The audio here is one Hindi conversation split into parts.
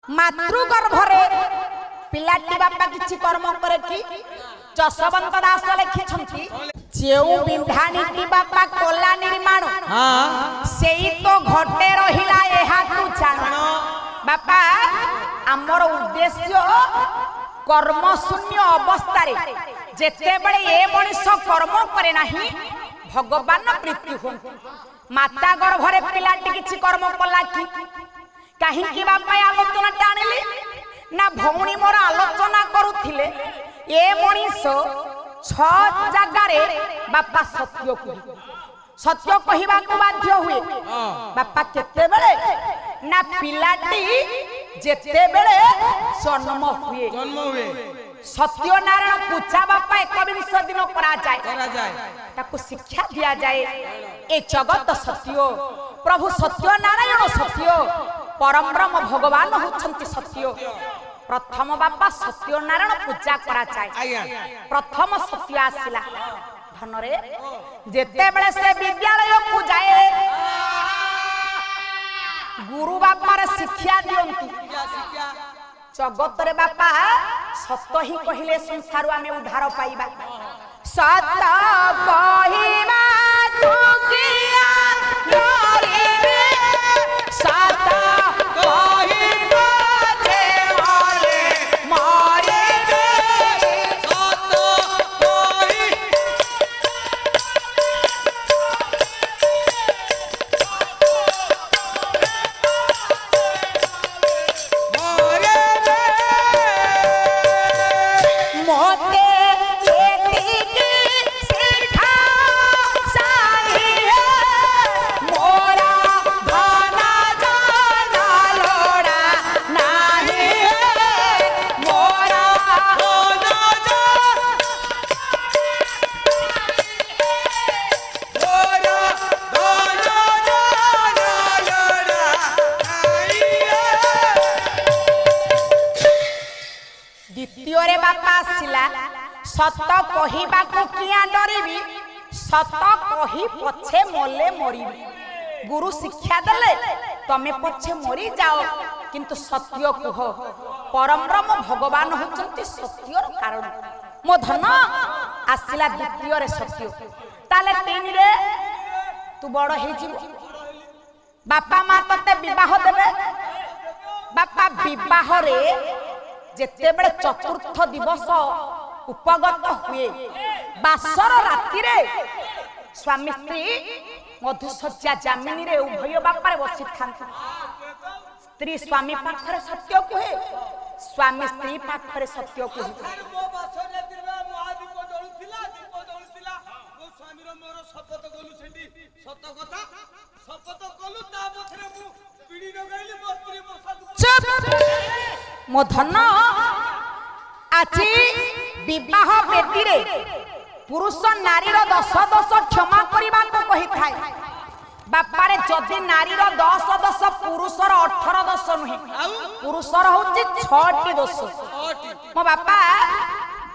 मातृगर्भरे पिलाटी बापा किछि कर्म करे कि जसवंत दास लिखिछंती जेउ बिंधानीटी बापा कोला निर्माण सेई तो घटे रहिला एहा तू जान बापा हमर उद्देश्य कर्म शून्य अवस्था रे जेते बेले ए मनुष्य कर्म करे नाही भगवान प्रीति हो माता गर्भरे पिलाटी किछि कर्म कला कि कहीं की बापा आलोचना टाणिली ना भौणी मोर आलोचना करुथिले ए मनीष छ जगह रे बापा सत्य कहिबा को बाध्य हुए बापा केते बेले ना पिलाटी जेते बेले जन्म हुए सत्य नारायण पूजा बापा 21 दिन करा जाए ताको शिक्षा दिया जाए ए जगत सत्य प्रभु सत्य नारायण सत्य परम ब्रह्म भगवान होछंती सत्य प्रथम बापा सत्य नारायण पूजा करा जाए प्रथम सत्य आसिला धन रे जेते बेले से विद्यालय को जाए गुरु बापा रे शिक्षा दियंती जगत रे बापा सत्य ही कहिले संसार आमे उद्धार पाइबा सत्य कहिबा तू किया नरी रे सत्य कहिबा जे मारे मारे रे सत्य कहि मारे मोते सत कहिबा को किया डरिबी सत कहि पछे मोले मरिबी गुरु शिक्षा देले तमे पछे मरी जाओ किंतु सत्य कुह परम ब्रह्म भगवान होचंती सत्यर कारण मो धन आसिला द्वितीय रे सत्य ताले तीन रे तू बड़ हे जीव बापा मां तते विवाह देबे बापा विवाह रे जेते बेले चतुर्थ दिवस उपगत हुए बासर राति रे स्वामी स्त्री मधुशज्या जामिनी रे उभय बापारे बसी थांती स्त्री स्वामी पाखरे सत्य कहे स्वामी स्त्री पाखरे सत्य कहे मो धन आछि विवाह बेदी रे पुरुष नारी रो 10 क्षमा करिबा को कहि थाए बापा रे जदी नारी रो 10 पुरुष रो 18 नहे पुरुष रो होछि 6टी दोष मो बापा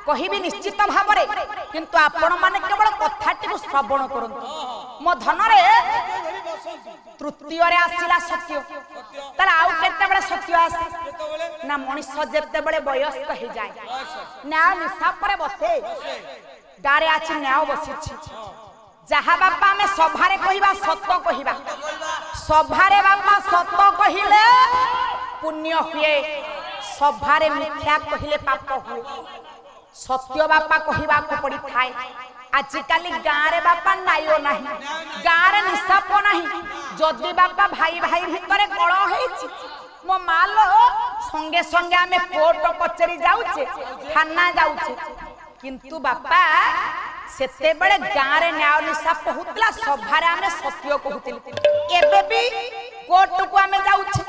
कहिबी निश्चित भाव रे किंतु आपण माने केवल कथाटी को श्रवण करंतु मो धन रे तृतीय रे आसिला सत्य तार आउ केते बेले सत्य आसे ना मनुष्य जेते बेले वयस्क हे जाय न्याय निशा परे बसे गारे आछि न्याय बसिछि जहा बापा में सभा रे कहिबा सत्य कहिबा सभा रे बापा सत्य कहिले पुण्य हुए सभा रे मिथ्या कहिले पाप हुए सत्य बापा कहिबा को पड़ी थाए आजिकाली गाँव रे बापा नाइयो नहीं गाँव रे निशाप नहीं जदि बापा भाई भाई भितर कल होइछि मो मालो संगे संगे आमे कोर्ट कचेरी जाउछे थाना जाउछे किंतु बापा सेते बेले गाँव रे न्याय निशाप होतला सभा रे आमे सत्य कहउतिले एबे भी कोर्ट को आमे जाउछे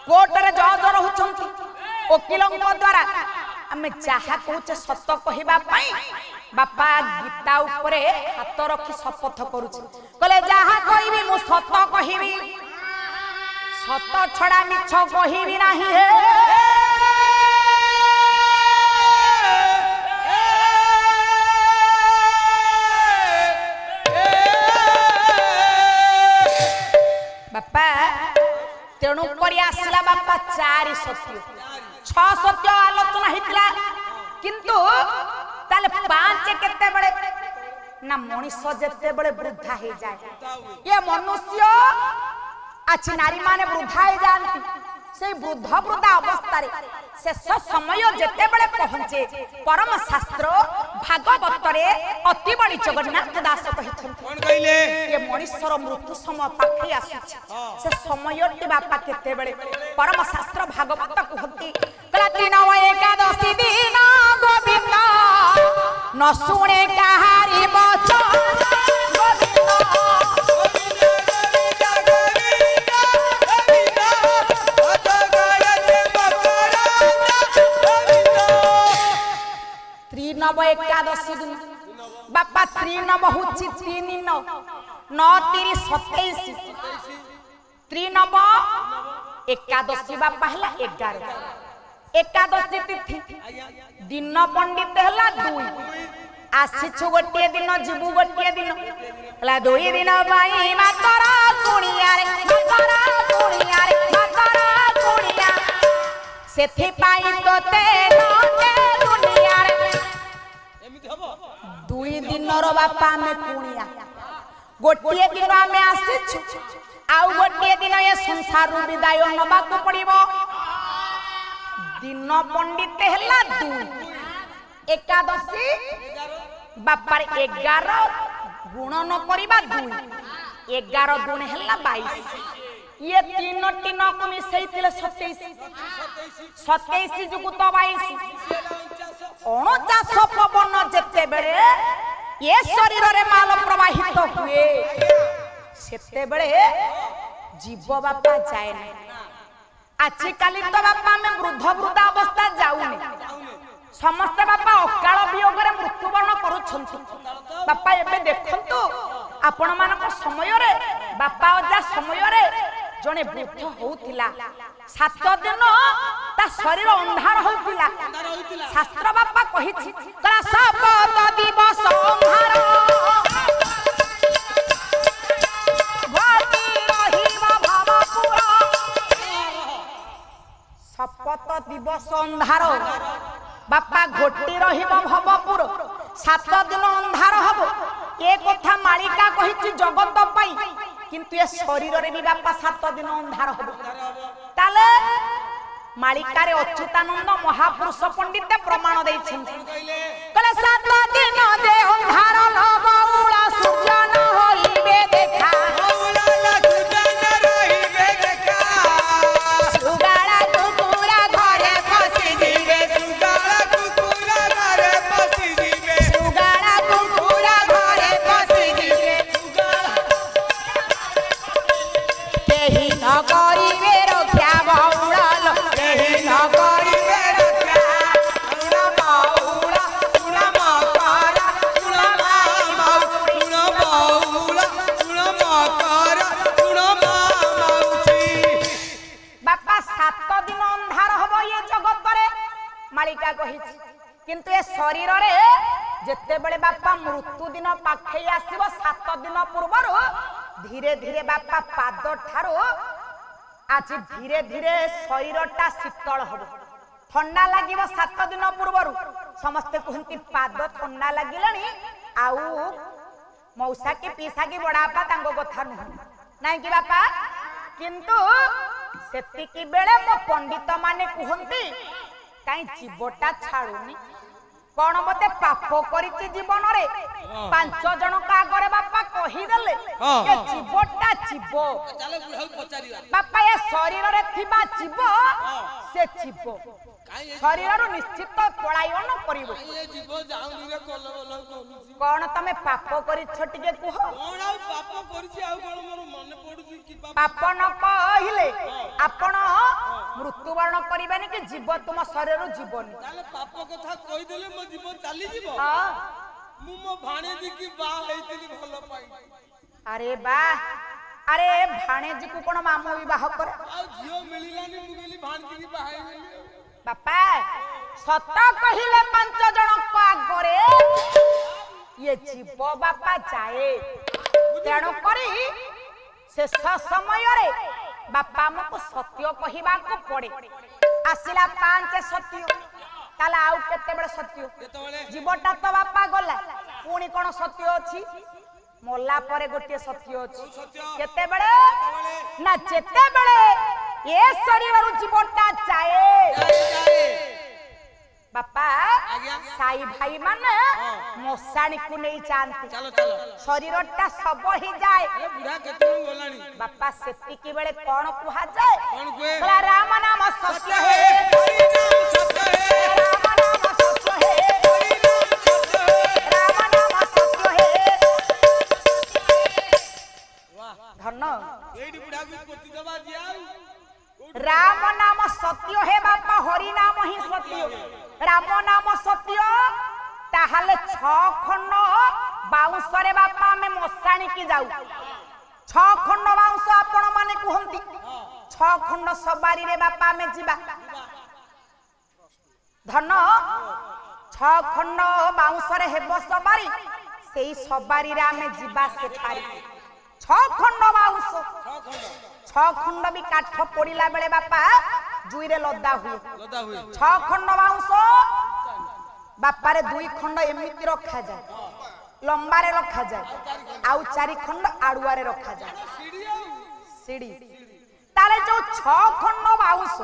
कोर्ट रे जज रहउछंती वकीलंक द्वारा आमे चाहा कहउछे सत्य कहिबा पई बापा गीता ऊपर हाथ रखी शपथ करुछि कहले जहा कहबी मु सत्य कहिबी सत्य छड़ा मिछ कहिबी नाही हे बापा तेणु करी आसला बापा बापा 4 सत्य 6 सत्य आलोचना हितला किंतु ताले 5 केते बळे ना मनुष्य जेते बळे वृद्धा हे जाए ये मनुष्य अच्छी नारी माने वृद्धा हे जानती से वृद्धा अवस्था रे शेष समय जेते बळे पहुंचे परम शास्त्र भागवत रे अति बड़ी जगन्नाथ दास कहिथन कोन कहिले ये मनुष्यर मृत्यु समय पाखी आसी से समय टी बापा केते बळे परम शास्त्र भागवत कहती कला दिन एकादशी दिन गोविंद न सुने कहारी बचन नव एकादशी दिन बापा 3 नव होची 3 9 9 3 27 3 नव एकादशी बापा हला 11 एकादशी तिथि दिन पंडित हला 2 आसीछु गोटे दिन जीवु गोटे दिन हला 2 दिन बाई मातरा कुणिया रे मातरा कुणिया सेथि पाई तोते नते दुनिया रे 2 दिन बापा में कुणिया गोटे दिन आम आसीछु आउ गोटे दिन ये संसार विदाय नबा को पड़िबो दिन पंडित हला 2 एकादशी बापा 11 गुणन करिबा 2 11 गुण हला 22 ये 3 को मिसैतिले 27 जुगु तो 22 49 पवन जेते बेले ये शरीर रे माल प्रवाहित हुए सेते बेले जीव बापा जाए ना आजि काली तो बापा में वृद्ध अवस्था जाउनी समस्त बापा अकाल वियोग रे मृत्युवरण करूछंती बापा एबे देखंतु आपण मानक समय रे बापा अजा समय रे जने वृद्ध होउतिला 7 दिन ता शरीर अंधार होउतिला शास्त्र बापा कहिछि कला शपथ दिवस अंधार भक्ति रहिबा भवपुर शपथ दिवस अंधार बापा घोटी रहिबा भवपुर 7 दिन अंधार हबो ए कथा मालिका कहिछि जगत पाई किंतु ये शरीर रे भी बापा 7 दिन अंधार हबो ताले मालिका रे अच्युतानंद महापुरुष पंडित प्रमाण दैछन कले 7 दिन जे अंधार लबौला सूर्य न होइबे देखा लबौला सूर्य न रहिबे देखा सुगाड़ा कुकुरा घरे पसी दिबे सुगाड़ा कुकुरा घरे पसी दिबे सुगाड़ा कुकुरा घरे पसी दिबे केही न करिबे रक्षा बौड़ल केही न करिबे रक्षा सुना बौड़ा सुना मकरा सुना बौड़ा सुना मकरा सुना मौसी बापा 7 दिन अंधार हबो ये जगत रे मालिका कहिछि किंतु ए शरीर रे जेते बेले बापा मृत्यु दिन पाखे आसीबो 7 दिन पूर्वर धीरे धीरे बापा पाद ठारो आज धीरे धीरे शरीरटा शीतल हबो ठंडा लागिबो 7 दिन पूर्वर समस्त कहंती पाद ठंडा लागिलानी आउ मौसा के पीसा के बड़ापा तांगो कथा नहीं कि बापा किंतु सेति की बेले मो पंडित माने कहंती काई जीवटा छाड़ुनी कौन मते पाप करिछि जीवन रे 5 जन का आगरे बापा कहि देले ए जीवटा जीव चलो बुढ़ा पचारिया बापा ये शरीर रे थिबा जीव से जीव शरीर रो निश्चित पलायन करिवो ये जीव जाउनी रे कल बल कहूची कौन तमे पाप करिछ टिके कुह कौन आ पाप करिछि आ कोन मोर मन पडुछि कि पाप न कहिले आपण मृत्युवरण करिबानी कि जीव तुम शरीर रो जीवनी ताले पाप कथा कहि देले मो जीव चाली जीव हां मु मो भाणेजी की बा हेतिली भलो पाई अरे बा अरे भाणेजी को कोन मामो विवाह करे आ जियो मिलिलानी मु गेली भाणेजी की बा हेली बापा सत कहिले 5 जन को आगरे ये जीव बापा जाए तेणु करी शेष समय रे बापा हमको सत्य कहवा को पड़े आसिला 5 सत्य ताला आउ केते बेले सत्य जीवटा तो बापा गला पुणी कोन सत्य अछि मोला परे गोटे सत्य अछि केते बेले ना चेते बेले ए शरीर रु जीवटा चाहे बापा साई भाई माने मोसाणी को नहीं जानती चलो चलो शरीरटा सब ही जाए ए बुढ़ा केतु गलानी बापा सेती की बेले कोन कुहा जाए कोन कुए बोला राम नाम सत्य है हरि नाम सत्य है राम नाम सत्य है हरि नाम सत्य है राम नाम सत्य है वाह धन्नो एडी बुढ़ा की कोती दबा दियाऊ राम नाम सत्य है बापा हरि नाम ही सत्य राम नाम सत्य ताहले 6 खंड बाउंस रे बापा में मोसाणी की जाऊ 6 खंड बाउंस आपण माने कहंती 6 खंड सवारी रे बापा में जीवा धन 6 खंड बाउंस रे हेबो सवारी सेही सवारी रे आमे जीवा से पारी 6 खंड बाउंस 6 खंड भी काठ पड़िला बेले बापा जुई रे लदा हुए 6 खंड बाउंस बापा रे 2 खंड एमिति रखा जाए लंबा रे रखा जाए आउ 4 खंड आड़ुआ रे रखा जाए सीढ़ी ताले जो 6 खंड बाउंस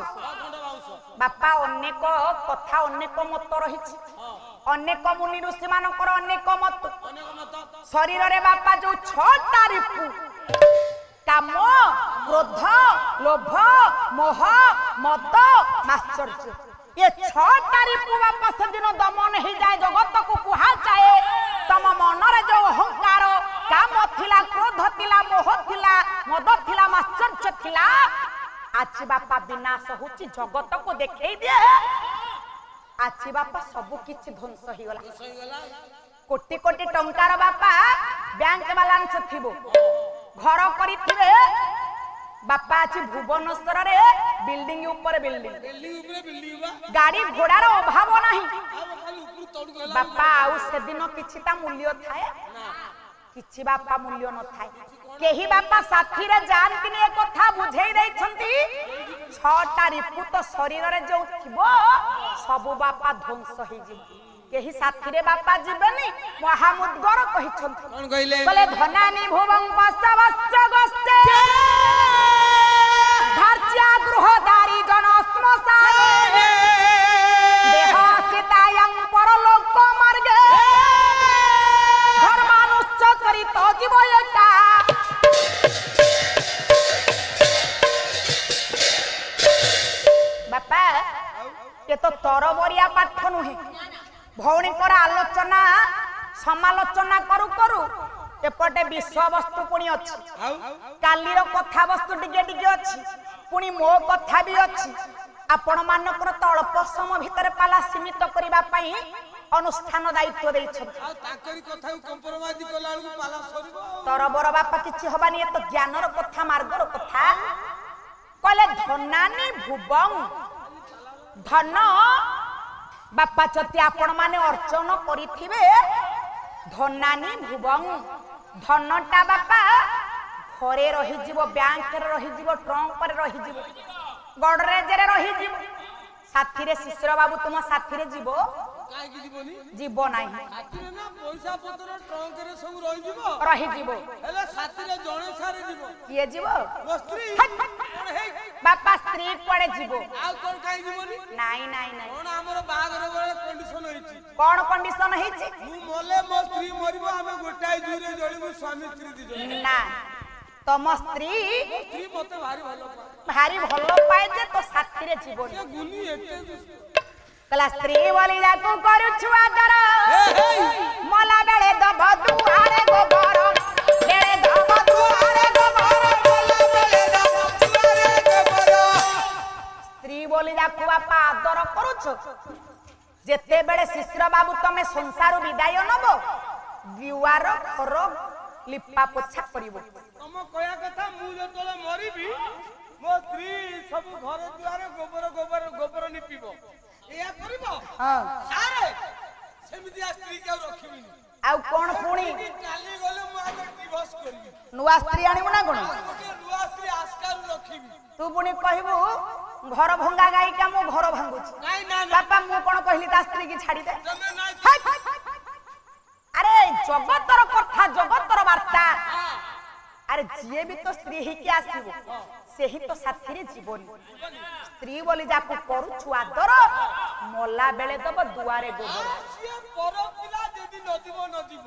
बापा अनेक कथा अनेक मत रहिछि अनेक मुनि ऋषि मानकर अनेक मत शरीर रे बापा जो 6टा रिपु काम क्रोध लोभ मोह मद माश्चर्य ये 6टा रिपु बापा से दिन दमन ही जाए जगत को कुहा जाए तम मन रे जो अहंकार काम थिला क्रोध थिला मोह थिला मद थिला माश्चर्य थिला आज बापा विनाश होची जगत को देखै दिए आज बापा सब किछि ध्वंस ही गला कोटी कोटी टंकार बापा बैंक बैलेंस थिबो घर करिथिबे बापा अछि भुवनेश्वर रे बिल्डिंग ऊपर बिल्डिंग गाड़ी घोड़ा रो अभाव नाही बापा आउ से दिन किछि ता मूल्य थाए किछि बापा मूल्य न थाए केही बापा साथी रे जान किने एक कथा बुझेई दै छंती 6टा रिपु तो शरीर रे जो थिबो सब बापा ध्वंस होई जिवो केही साथी रे बापा जीवनी महामुद्गर कहि छंती कोन कहिले बोले धनानी भुवं पस्तवश्च गस्ते धार्च्या गृहदारी जनस्मशाने देहस्थितायं परलोक मार्गे धर्मानुश्च चरित जीवयता बापा ये तो तरबरिया पाठ नुहे भौणी पर आलोचना समालोचना करू करू एपटे विषय वस्तु पुणी अछि कालीर कथा वस्तु टिके टिके अछि पुणी मो कथा भी अछि आपण मानकर तो अल्प समय भितर पाला सीमित करिबा पई अनुष्ठान दायित्व दै छ आ ताकरी कथा कंप्रोमाइज कला को पाला सरिबो तरबर बापा किछि हबानी तो ज्ञानर कथा मार्गर कथा कहले धनानी भुवं धन बापा चती आपण माने अर्चन करिथिबे धनानी भुवं धनटा बापा घरे रही जीवो बैंक रे रही जीवो ट्रंक पर रही जीवो गडरेज रे रही जीवो साथी रे शिशिर बाबू तुम साथी रे जीवो काहे की जीवनी जीवो नाही साथी रे ना पैसा पत्र ट्रंक रे सब रही जीवो हेले साथी रे जणे सारे जीवो ये जीवो वो स्त्री कोन हे बापा स्त्री पड़े जीवो आ कोन काहे जीवनी नाही नाही नाही कोन हमर बागरे बळे कंडीशन होईची कोन कंडीशन हेची मु मोले मो स्त्री मरिबो हमें गोटाई दूरे जळी मु स्वामी स्त्री दिजो ना तम स्त्री स्त्री मते भारी भलो पाए जे तो साथी रे जीवो से गुनी एते कला स्त्री बोली जाकू करू छुआ दर मला बेले दब दुआरे गोबर बेले दब दुआरे गोबर मोला बेले दब दुआरे गोबर स्त्री बोली जाकू बापा आदर करू छ जेते बेले शिशिर बाबू तमे संसार विदाय नबो दिवार घर लिपा पोछा करिवो हम कया कथा मु जतले मरिबी मो स्त्री सब घर दुआरे गोबर निपिबो एया करिबो हां सारे सेमिति आ स्त्री के रखिबिनी आउ कोन पुणी काली गले मु आगे डिवोर्स करबी नुवा स्त्री आनिबो ना कोन गोटे नुवा स्त्री आस्का ଦବାରୁ ରଖିବି। ତୁ ପୁଣି କହିବୁ ଘର ଭଙ୍ଗା ଗାଈକା ମୋ ଘର ଭାଙ୍ଗୁଛି। ନାଇଁ ନା ବାପା ମୁଁ କଣ କହିଲି ତା ସ୍ତ୍ରୀ କି ଛାଡ଼ିଦେ? ତମେ ନାଇଁ আরে জগতর কথা জগতর বার্তা আরে যিয়ে বি তো স্ত্রী হিকি আসিব সেহি তো সাথীরে জীবন স্ত্রী বলি যাকু করুছু আদর মলা বেলে দব দুয়ারে গোবর সিଏ ପର ପିଲା ଯଦି ନ ଯିବ ନ ଯିବ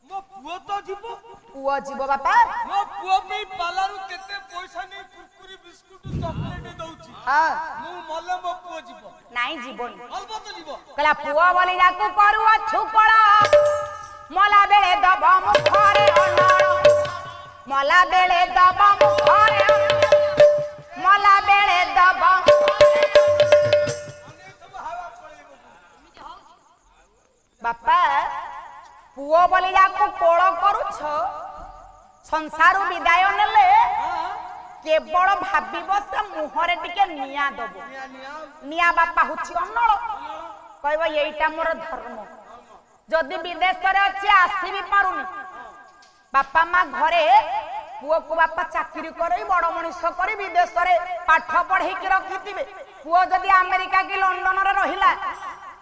ମୋ ପୁଅ ତ ଯିବ। পুয় জীব বাপা ମୋ ପୁଅ ବି ପାଲାରୁ କେତେ ପଇସା ନେଇ କୁରକୁରି ବିସ୍କୁଟ ଚକଲେଟ ଦଉଛି। হ্যাঁ ମୁଁ ମଲେ ମୋ ପୁଅ ଯିବ। নাই জীবন ଅଲବତ ଯିବ। কলা পুয় বলি যাকু করুছু কড়া মলা বেলে দব মুখরে অনড় মলা বেলে দব মুখরে মলা বেলে দব বাপা পুয় বলি যাকু কোল করুছ সংসার বিদায় নেলে কেবল ভাবিব সে মুহরে টিকে নিয়া দব নিয়া বাপা হচ্ছে অনড় কইব এইটা মোর ধর্ম যদি বিদেশরে আছে আসি পারুনি বাপা মা ঘরে পুয় কু বাপা চাকরি করে বড় মনিষ করে বিদেশরে পাঠ পড়াইকি রখিথিবে পুয় যদি আমেরিকা কি লন্ডন রে রহিলা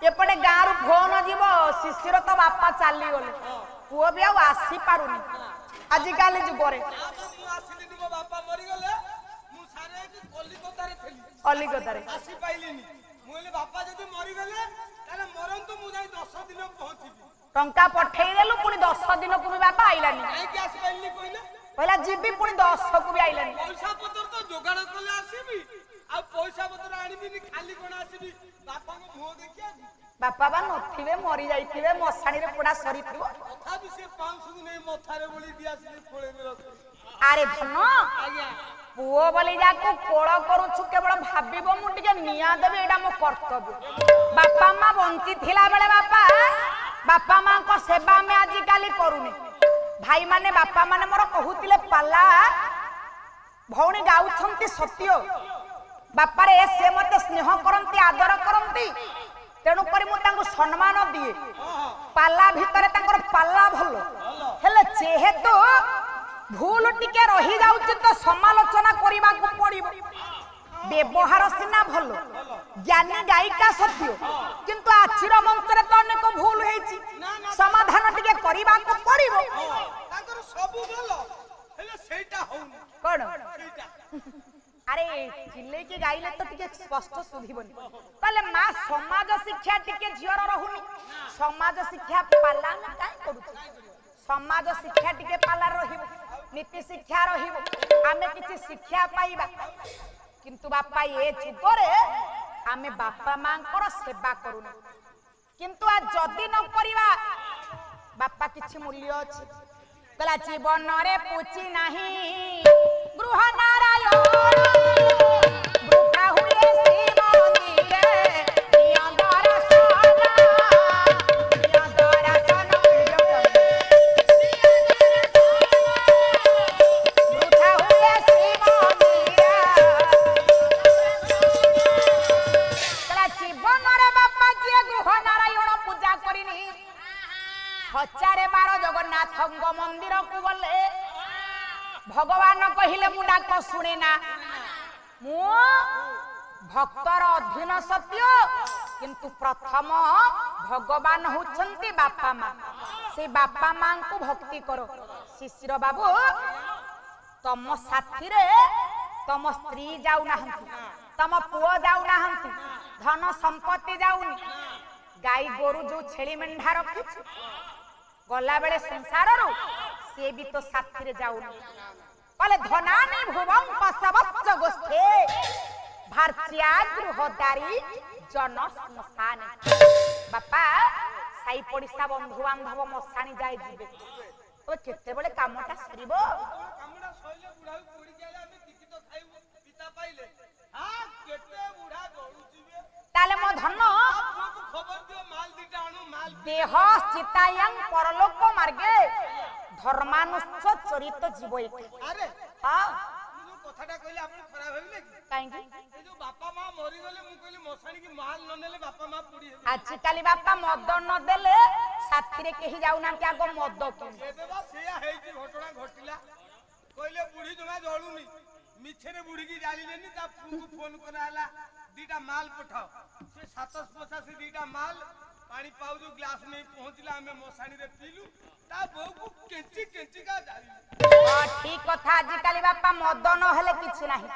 এপটে গাঁরু ফোন যাব শিশির তো বাপা চালি গলে পুয় বি আর আসি পারুনি আজিকালি যুগরে ମୁଁ ଆସିଲିନି ମୋ ବାପା ମରିଗଲେ ମୁଁ ସାରେ ହେଇକି କଲିକତାରେ ଥିଲି কলিকতারে ଆସି ପାଇଲିନି। ମୁଁ କହିଲି ବାପା ଯଦି ମରିଗଲେ ତାହେଲେ ମରନ୍ତୁ ମୁଁ ଯାଇ 10 ଦିନ ପହଞ୍ଚିବି। টঙ্কা পঠাই দেলু পুনি 10 দিনকু বি বাপা আইলানি କାହିଁକି ଆସି ପାଇଲିନି କହିଲେ? কইলা জিবি পুনি 10 কু বি আইলানি ପଇସା ପତ୍ର ତ ଯୋଗାଡ଼ କଲେ ଆସିବି ଆଉ ପଇସା ପତ୍ର ଆଣିବିନି ଖାଲି କଣ ଆସିବି ବାପାଙ୍କ ମୁହଁ ଦେଖି ଆସିବି। বাপা বা নথিবে মরি যাইতিবে মশাণীরে পোড়া সরিথিব ତଥାପି ସେ 500 ନେଇ ମଥାରେ ବୋଳି ଦିଆସିଲି ଖୋଳେଇକି ରଖି। আরে ধন ଆଜ୍ଞା পুয় বলি যাকু কোল করুছু কেবল ভাবিব মু টিকে নিয়া দেবে এটা মো কর্তব্য বাপা মা বঞ্চি থিলা বেলে বাপা মা কো সেবা আমি আজি কালি করুনি ভাই মানে বাপা মানে মোর কহুতিলে পালা ভৌণী গাউছন্তি সত্য বাপারে সে মতে স্নেহ করন্তি আদর করন্তি তেণু করি মু তাঙ্কু সম্মান দিয়ে পালা ভিতরে তাঙ্কর পালা ভালো হেলে যেহেতু ভুল টিকে রহি যাଉଛି তো সমালোচনা করিବାକୁ পড়িব ব্যবহার সিনা ভালো জ্ঞানী গায়িকা সত্য কিন্তু আছির মঞ্চরে তো অনেক ভুল হয়েছি সমাধান টিকে করিବାକୁ পড়িব ତାଙ୍କର ସବୁ ଭଲ ହେଲେ ସେଇଟା ହଉନି কোন ସେଇଟା আরে চিল্লেকি গাইলে তো টিকে স্পষ্ট শুধিবনি তাহলে মা সমাজ শিক্ষা টিকে ঝিওর রহুনি সমাজ শিক্ষা পালা না কাই করুছি সমাজ শিক্ষা টিকে পালা রহিব নীতি শিক্ষা রহিব আমি কিছু শিক্ষা পাইবা কিন্তু বাপা এ যুগরে আমি বাপা মাঙ্কর সেবা করুনি কিন্তু আ যদি ন করিবা বাপা কিছু মূল্য আছে কলা জীবনরে পুচি নাহি গৃহ নারায়ণ বৃথা হুয়ে শ্রী মন্দিরে নিয় দর্শন বৃথা হুয়ে শ্রী মন্দিরে কলা জীবনরে বাপা যে গৃহ নারায়ণ পূজা করিনি 1012 জগন্নাথঙ্গ মন্দির কু গলে ভগবান কহিলে মু ডাক শুনে না মু ভক্তর অধীন সত্য কিন্তু প্রথম ভগবান হউছন্তি বাপা মা সেই বাপা মাଙ୍କୁ ভক্তি করো শিশির বাবু তম সাথীরে তম স্ত্রী যাও নাহান্তি তম পুଅ যাও নাহান্তি ধন সম্পত্তি যাউনি গাই গরু যে ছেলি মেଣ୍ଢା রখিছি গলা বেলে সংসাররু সে বি তো সাথীরে যাউনি বলে ধনানি ভুবং পশবচ্চ গোষ্ঠে ভারচিয়া গৃহদারি জন শ্মশান বাপা সাই পড়িশা বন্ধু বান্ধব মশানি যাই ଯିବେ তো কেতেবেলে কামটা সরিব କାମଟା ସଇଲେ ବୁଢାକୁ ପୋଡିକି ଆଇଲେ ଆମେ ଟିକି ତ ଖାଇବୁ ପିତା ପାଇଲେ କେତେ ବୁଢା ଗଳୁଚିବେ তাহলে মো ধন ପୁଅକୁ ଖବର ଦିଅ ମାଲ ଦିଟା ଆଣୁ ମାଲ দেহ চিতায়াং পরলোক মার্গে ধর্মানুষ্ঠ চরিত জীব এটি ଆରେ হ্যাঁ ମୁଁ ଯୋଉ କଥାଟା କହିଲି ଆପଣ ଖରାପ ଭାବିଲେ କି? কাইকি ଏ ଯୋଉ ବାପା ମା ମରିଗଲେ ମୁଁ କହିଲି ମଶାଣିକି ମାଲ ନ ନେଲେ ବାପା ମା ପୋଡି ହେବେ। ଆଜିକାଲି ବାପା ମଦ ନ ଦେଲେ ସାଥିରେ କେହି ଯାଉନାହାନ୍ତି ଆଗ ମଦ କିଣି ଏବେ ବା ସେଇଆ ହେଇଛି ଘଟଣା ଘଟିଲା କହିଲେ ବୁଢୀ ଜମା ଜଳୁନି मिछरे बुढ़ी की जाली लेनी ता पुंगु फोन कराला दीटा माल पठाओ से 750 से दीटा माल पानी पाऊ जो ग्लास में पहुंचला हमें मोसानी रे पीलु ता बहु को केंची केंची का जाली ठीक कथा आज काली बापा मद न हेले किछ नाही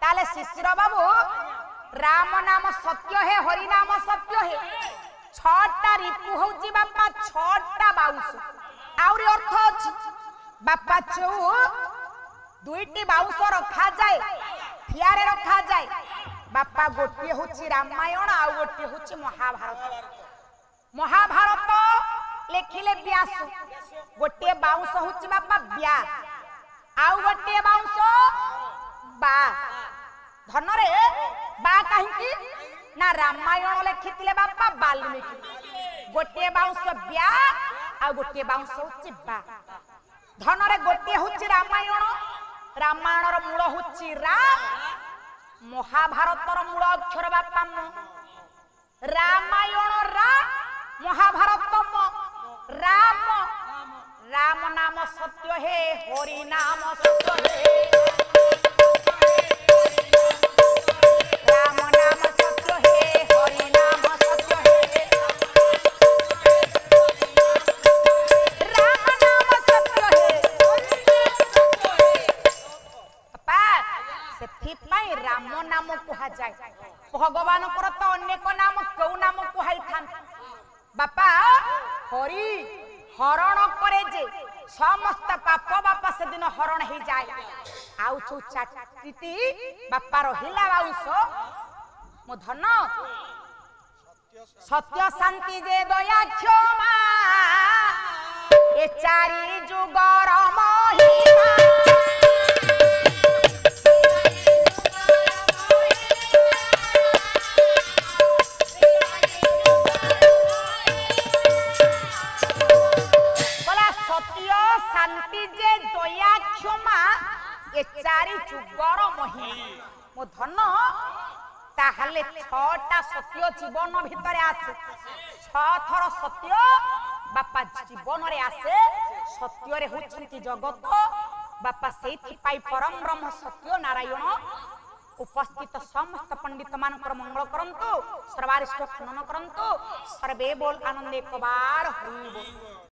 ताले शिशिर बाबू राम नाम सत्य है हरि नाम सत्य है छटा रिपु होची बापा छटा बाउस आउरी अर्थ अछि बापा चौ दुईटी बाउस रखा जाए थियारे रखा जाए बापा गोटे होची रामायण आ गोटे होची महाभारत महाभारत लेखिले व्यास गोटे बाउस होची बापा व्या आउ गोटे बाउस बा धनरे बा काहिकी ना रामायण लेखितिले बापा वाल्मीकि गोटे बाउस व्या आ गोटे बाउस होची बा धनरे गोटे होची रामायण रामायणर मूल होची राम महाभारतर मूल अक्षर बापा म रामायण रा महाभारत म राम राम नाम सत्य है हरि नाम सत्य है राम नाम सत्य है हरि नाम सत्य है राम नाम सत्य है पापा सेथि पई राम नाम कुहा जाय भगवान कर तो अनेक नाम कौ नाम कुहाई थान बापा हरि हरण करे जे समस्त पाप बापा से दिन हरण ही जाए आउ चौ चाटी बापा रहिला बाउस मो धन सत्य शांति जे दया क्षमा ए चारि जुगर महिमा शांति जे दया क्षमा ए चारि जुगर महिमा मो धन ताहले छटा सत्य जीवन भितर आसे छ थर सत्य बापा जीवन रे आसे सत्य रे होछंती जगत बापा सेथि पाई परम ब्रह्म सत्य नारायण उपस्थित समस्त पंडित मानकर मंगल करंतु सर्वारिष्ट खनन करंतु सर्वे बोल आनंद एक बार हरि बोल।